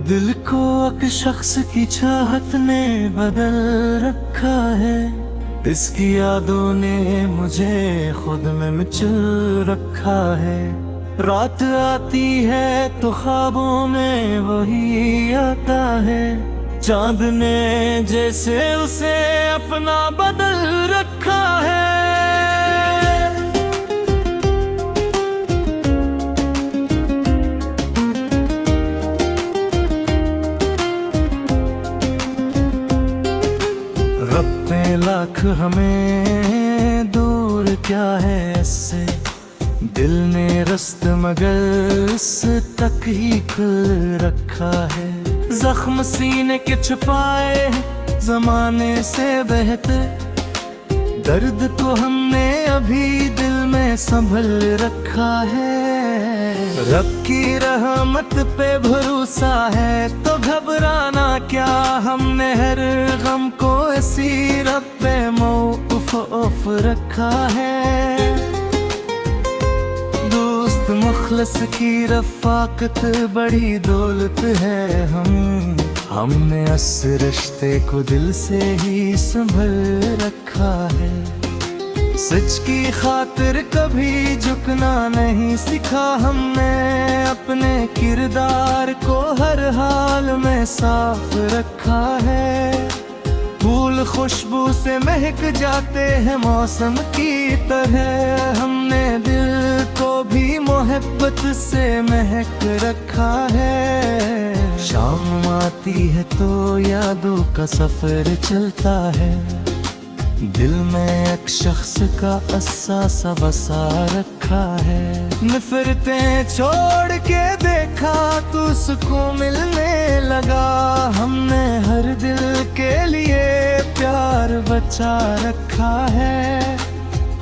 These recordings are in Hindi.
दिल को एक शख्स की चाहत ने बदल रखा है। इसकी यादों ने मुझे खुद में मिचल रखा है। रात आती है तो ख्वाबों में वही आता है। चांद ने जैसे उसे अपना बदल रखा है। रब पे लाख हमें दूर क्या है इससे। दिल ने रस्त मगर इस तक ही खुल रखा है। जख्म सीने के छुपाए जमाने से बेहतर। दर्द को हमने अभी दिल में संभल रखा है। रब की रहमत पे भरोसा है तो घबराना क्या। हमने हर गम को ऐसी रब पे मौक़ूफ़ रखा है। दोस्त मुखलस की रफ़ाकत बड़ी दौलत है। हमने इस रिश्ते को दिल से ही संभल रखा है। सच की खातिर कभी झुकना नहीं सीखा हमने। अपने किरदार को हर हाल में साफ रखा है। फूल खुशबू से महक जाते हैं मौसम की तरह। हमने दिल को भी मोहब्बत से महक रखा है। शाम आती है तो यादों का सफर चलता है। दिल में एक शख्स का अहसास बसा रखा है। नफरतें छोड़ के देखा तो सुकून मिलने लगा। हमने हर दिल के लिए प्यार बचा रखा है।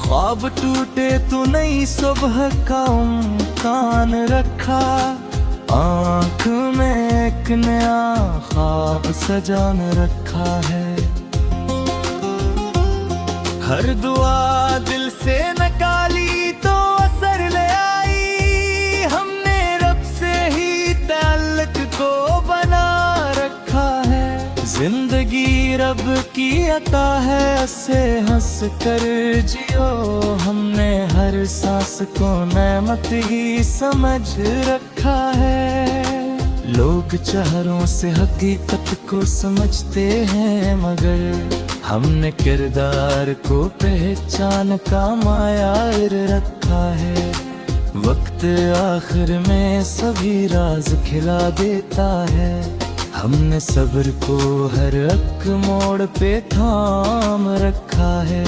ख्वाब टूटे तो नई सुबह का उम्कान रखा। आँख में एक नया ख्वाब सजान रखा है। हर दुआ दिल से निकाली तो असर ले आई। हमने रब से ही ताल्लुक को बना रखा है। जिंदगी रब की अता है उसे हंस कर जियो। हमने हर सांस को नेमत ही समझ रखा है। लोग चेहरों से हकीकत को समझते हैं मगर हमने किरदार को पहचान का मायार रखा है। वक्त आखिर में सभी राज खिला देता है। हमने सब्र को हर एक मोड़ पे थाम रखा है।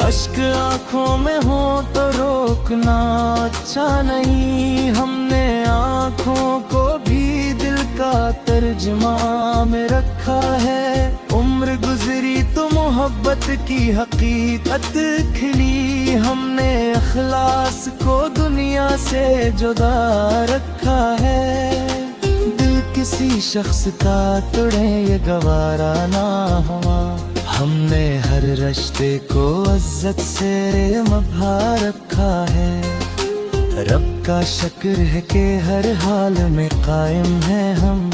अश्क आंखों में हो तो रोकना अच्छा नहीं। हमने आंखों को भी दिल का तर्जुमा में रखा है। उम्र गुजरी तो मोहब्बत की हकीकत खिली। हमने अखलास को दुनिया से जुदा रखा है। दिल किसी शख्स का तोड़े ये गवारा ना हुआ। हमने हर रिश्ते को इज्जत से मभा रखा है। रब का शुक्र है कि हर हाल में कायम है हम।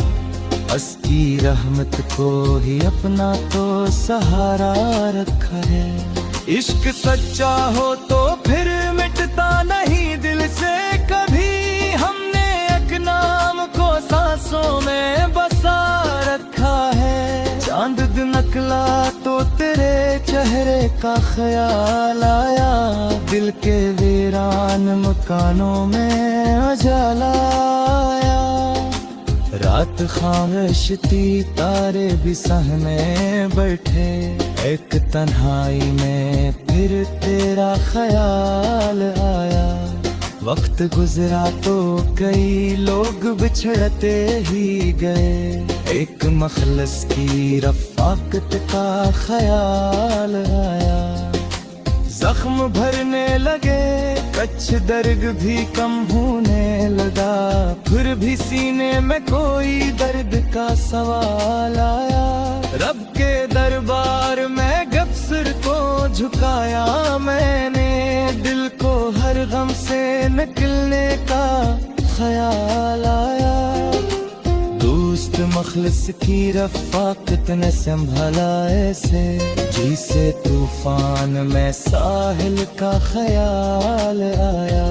उसकी रहमत को ही अपना तो सहारा रखा है। इश्क सच्चा हो तो फिर मिटता नहीं दिल से कभी। हमने एक नाम को सांसों में बसा रखा है। चांद दिन निकला तो तेरे चेहरे का ख्याल आया। दिल के वीरान मकानों में उजाला आया। रात खामोश थी तारे भी सहने बैठे। एक तन्हाई में फिर तेरा ख्याल आया। वक्त गुजरा तो कई लोग बिछड़ते ही गए। एक मखलस की रफ़ाकत का ख्याल आया। जख्म भरने लगे कच्छ दर्द भी कम होने लगा। फिर भी सीने में कोई दर्द का सवाल आया। रब के दरबार में गब सिर को झुकाया मैंने। दिल को हर गम से निकलने का ख्याल आया। दूर मखलिस की रफ़ाक़त ने संभाला ऐसे, जिसे तूफान में साहिल का ख्याल आया।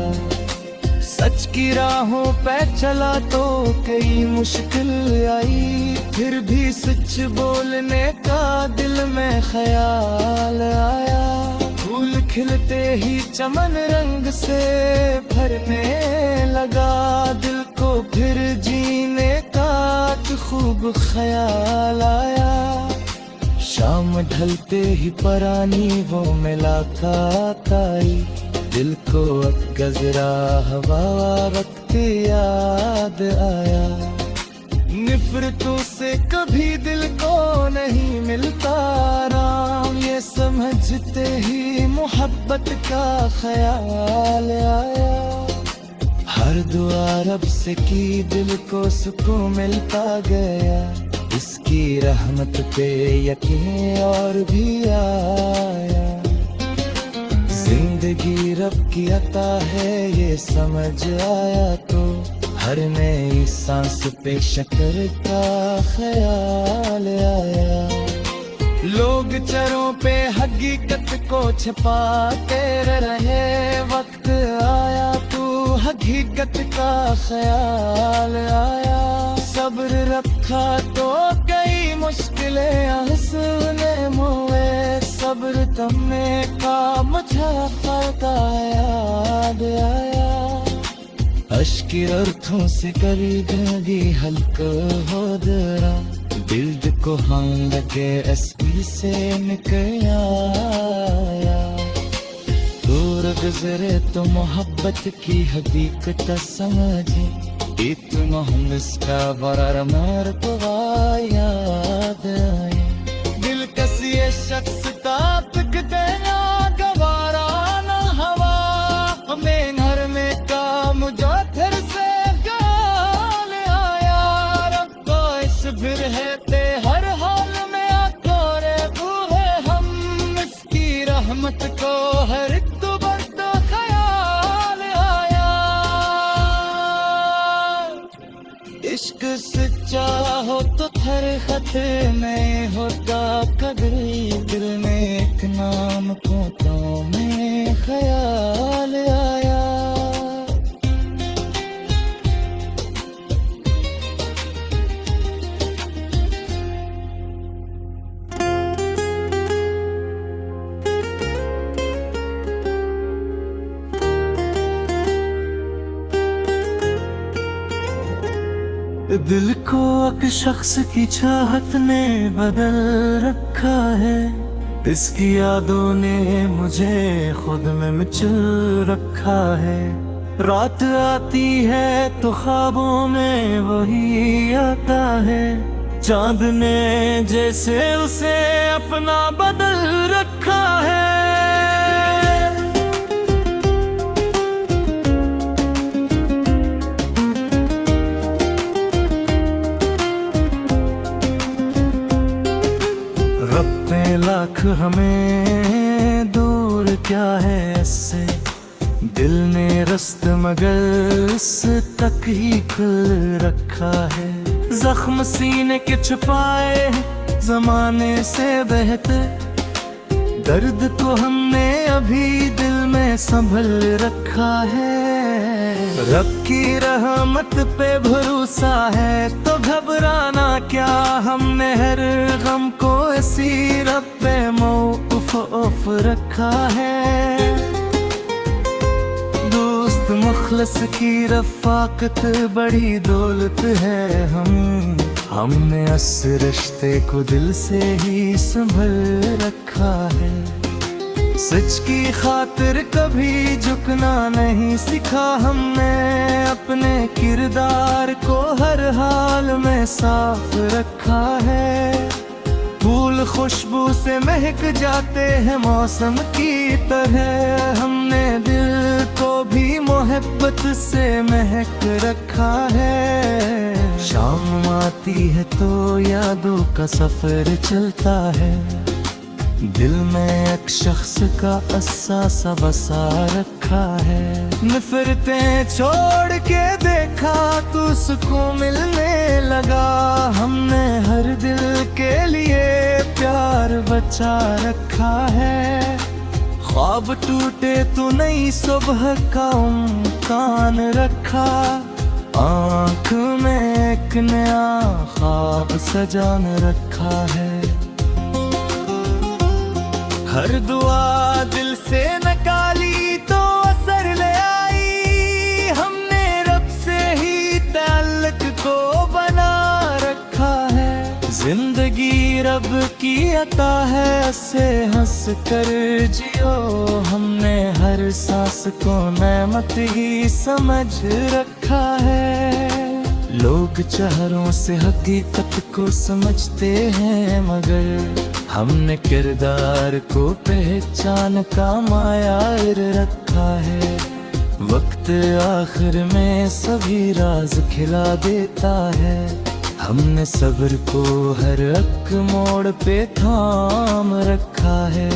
सच की राहों पे चला तो कई मुश्किल आई, फिर भी सच बोलने का दिल में ख्याल आया। फूल खिलते ही चमन रंग से भरने लगा, दिल को फिर जीने का खूब ख्याल आया। शाम ढलते ही परानी वो मुलाकात आई, दिल को अब गजरा हवा वक्त याद आया। निफरतों से कभी दिल को नहीं मिलता आराम, ये समझते ही मोहब्बत का ख्याल आया। हर दुआ रब से की दिल को सुकून मिलता गया, इसकी रहमत पे यकीन और भी आया। जिंदगी रब की अता है ये समझ आया तो, हर नई सांस पे शक्र का ख्याल आया। लोग चरों पे हकीकत को छिपाते रहे, वक्त आया तू हकीकत का ख्याल आया। सब्र रखा तो कई मुश्किलें हंसने मुए, सब्र तमने का मुझे फायदा याद आया। अश्क अर्थों से करी जिंदगी हल्का हो जरा, दिल को हम लगे एसपी से निकल आया। दूर गुजरे तो मोहब्बत की हकीकत समझे, इतना हम इसका बड़ा मरतबा याद आए। दिल कसी शख्स ताक देना गवारा न हवा, हमें घर में काम जो फिर से ख्याल आया। रब को इस फिर है ते हर हाल में आकोरे बूहे, हम इसकी रहमत को हर एक तो बढ़ता ख्याल आया। इश्क सच्चा हो तो हर खत में होता कदर, दिल में एक नाम को तो में ख्याल आया। दिल को एक शख्स की चाहत ने बदल रखा है, इसकी यादों ने मुझे खुद में मचल रखा है। रात आती है तो ख्वाबों में वही आता है, चांद ने जैसे उसे अपना बदल रखा है। लाख हमें दूर क्या है इससे, दिल ने रस्त मगर इस तक ही खुल रखा है। जख्म सीने के छुपाए जमाने से बेहतर, दर्द को हमने अभी दिल में संभल रखा है। रब की रहमत पे भरोसा है तो घबराना क्या, हमने हर गम को इसी रब पे मौक़ूफ़ रखा है। दोस्त मुखलिस की रफ़ाक़त बड़ी दौलत है, हमने इस रिश्ते को दिल से ही संभल रखा है। सच की खातिर कभी झुकना नहीं सीखा हमने, अपने किरदार को हर हाल में साफ रखा है। फूल खुशबू से महक जाते हैं मौसम की तरह, हमने दिल को भी मोहब्बत से महक रखा है। शाम आती है तो यादों का सफर चलता है, दिल में एक शख्स का असासा बसा रखा है। नफरतें छोड़ के देखा तो सुकून मिलने लगा। हमने हर दिल के लिए प्यार बचा रखा है। ख्वाब टूटे तो नई सुबह का उम्कान रखा। आँख में एक नया ख्वाब सजान रखा है। हर दुआ दिल से निकाली तो असर ले आई। हमने रब से ही ताल्लुक को बना रखा है। जिंदगी रब की अता है, ऐसे हंस कर जियो। हमने हर सांस को नेमत ही समझ रखा है। लोग चेहरों से हकीकत को समझते हैं, मगर हमने किरदार को पहचान का मायार रखा है। वक्त आखिर में सभी राज खिला देता है। हमने सब्र को हर एक मोड़ पे थाम रखा है।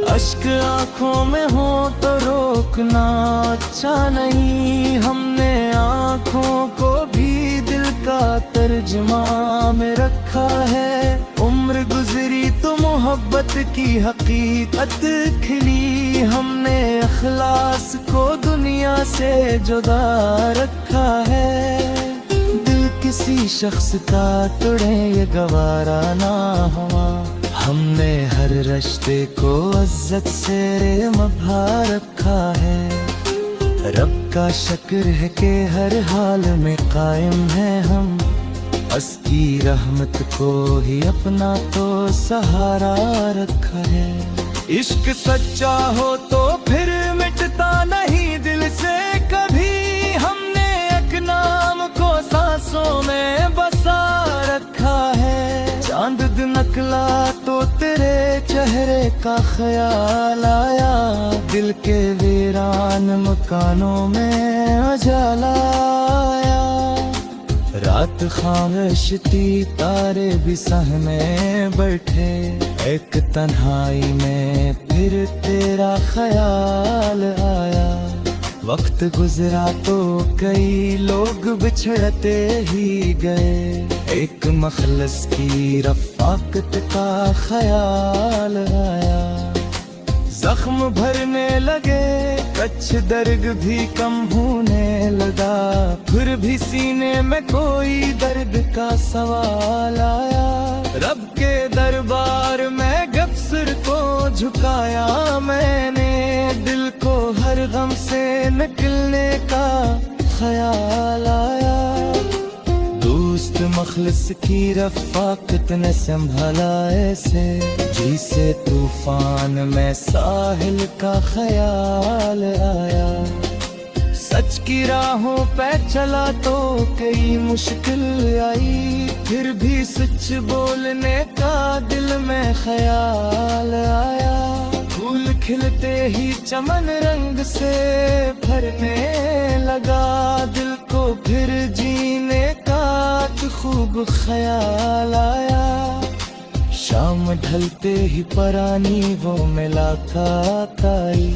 अश्क आंखों में हो तो रोकना अच्छा नहीं। हमने आंखों को भी दिल का तर्जुमा में रखा है। उम्र गुजरी तो मोहब्बत की हकीकत खिली। हमने अखलास को दुनिया से जुदा रखा है। दिल किसी शख्स का टुटे ये गवारा ना हुआ। हमने हर रिश्ते को इज्जत से मभा रखा है। रब का शुक्र है कि हर हाल में कायम है हम। उसकी रहमत को ही अपना तो सहारा रखा है। इश्क सच्चा हो तो फिर मिटता नहीं दिल से कभी। हमने एक नाम को सांसों में बसा रखा है। चांद दिन निकला तो तेरे चेहरे का ख्याल आया। दिल के वीरान मकानों में उजाला आया। रात खामोश थी, तारे भी सहने बैठे। एक तन्हाई में फिर तेरा ख्याल आया। वक्त गुजरा तो कई लोग बिछड़ते ही गए। एक मखलस की रफ़ाकत का ख्याल आया। जख्म भरने लगे, कच्छ दर्द भी कम होने लगा। फिर भी सीने में कोई दर्द का सवाल आया। रब के दरबार में गब सिर को झुकाया मैंने। दिल को हर गम से निकलने का ख्याल आया। दोस्त मखलिस की रफ़ाकत ने संभाला ऐसे, जिसे तूफान में साहिल का ख्याल आया। सच की राहों पे चला तो कई मुश्किल आई। फिर भी सच बोलने का दिल में ख्याल आया। फूल खिलते ही चमन रंग से भरने लगा। दिल को फिर जीने का खूब ख्याल आया। शाम ढलते ही परानी वो मिला था ताई।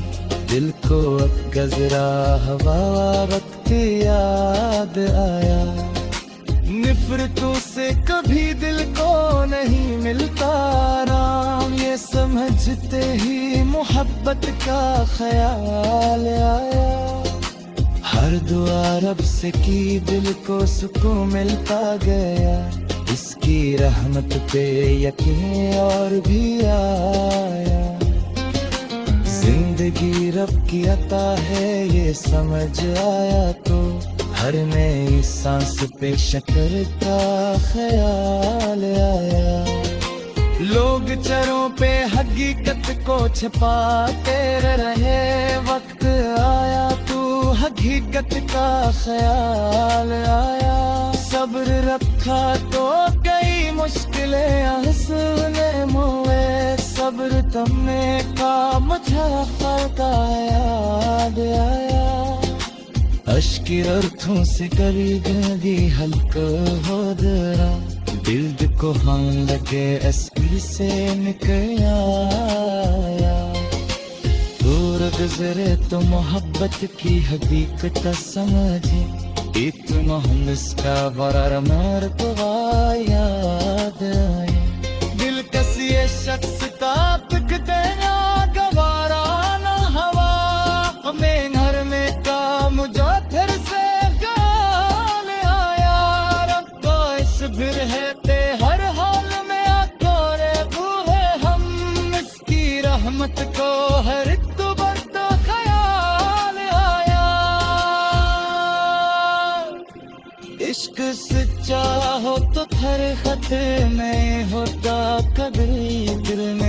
दिल को अब गजरा हवा वक्त याद आया। निफरतों से कभी दिल को नहीं मिलता आराम। ये समझते ही मोहब्बत का ख्याल आया। हर दुआ रब से की दिल को सुकून मिलता गया। इसकी रहमत पे यकीन और भी आया। जिंदगी रब की अता है ये समझ आया तो हर नई सांस पे शक्र का ख्याल आया। लोग चरों पे हकीकत को छिपाते रहे। वक्त आया तो हकीकत का ख्याल आया। सब्र रखा तो कई मुश्किलें हंसने मुए। सब्र तुमने का मुझे का याद आया। अश्की अर्थों से करी जिंदगी हल्का हो दरा। दिल को हाँ लगे अस्पी से निकल गुजरे तो मोहब्बत की हकीकत समझे, इतना हम इसका बरार मार तो याद आए। दिल कसी शख्स का पिक देना गवारा न हवा, हमें घर में काम जो फिर से गाल आया। रब्बा इस फिर है ते हर हाल में आकोरे बूहे हम, इसकी रहमत को हर इश्क सच्चा हो तो हर खत में होता कभी दिल में